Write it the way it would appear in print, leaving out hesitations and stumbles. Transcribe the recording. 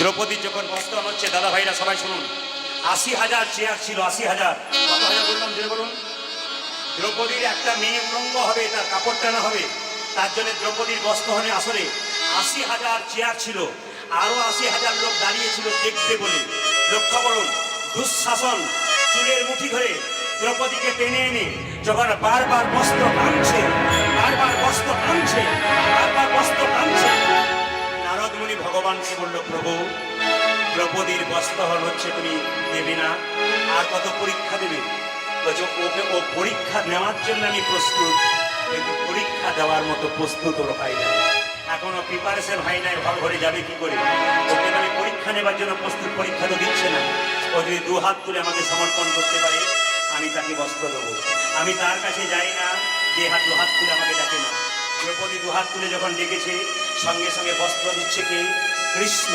দ্রৌপদীর যখন বস্ত্রায়ন হচ্ছে, দাদা ভাইরা সবাই শুনুন, ৮০,০০০ চেয়ার ছিল, ৮০,০০০। কত হাজার বললাম জোরে বলুন? দ্রৌপদীর একটা মেয়ে উলঙ্গ হবে, তার কাপড় টানা হবে, তার জন্য দ্রৌপদীর বস্ত্রহরণে আসরে ৮০,০০০ চেয়ার ছিল, আরো ৮০,০০০ লোক দাঁড়িয়েছিল দেখবে বলে। লক্ষ্য করুন, দুঃশাসন চুলের মুঠি ধরে দ্রৌপদীকে টেনে এনে যখন বারবার বস্ত্র টানছে, বারবার বস্ত্র টানছে, বারবার বস্ত্র টানছে, নারদ মুনি ভগবানকে বলল, প্রভু দ্রৌপদীর বস্ত্রহরণ হচ্ছে, তুমি দেবে না? আর কত পরীক্ষা দেবে? বলছে, ওকে ও পরীক্ষা নেওয়ার জন্য আমি প্রস্তুত, কিন্তু পরীক্ষা দেওয়ার মতো প্রস্তুত ওর হয় না, এখনো প্রিপারেশন হয় নাই, হল ঘরে যাবে কি করে? ওকে আমি পরীক্ষা নেবার জন্য প্রস্তুত, পরীক্ষা তো দিচ্ছে না। ও যদি দু হাত তুলে আমাকে সমর্পণ করতে পারে, আমি তাকে বস্ত্র দেবো। আমি তার কাছে যাই না যে দু হাত তুলে আমাকে ডাকে না। দ্রৌপদী দু হাত তুলে যখন ডেকেছে, সঙ্গে সঙ্গে বস্ত্র দিচ্ছে কে? কৃষ্ণ।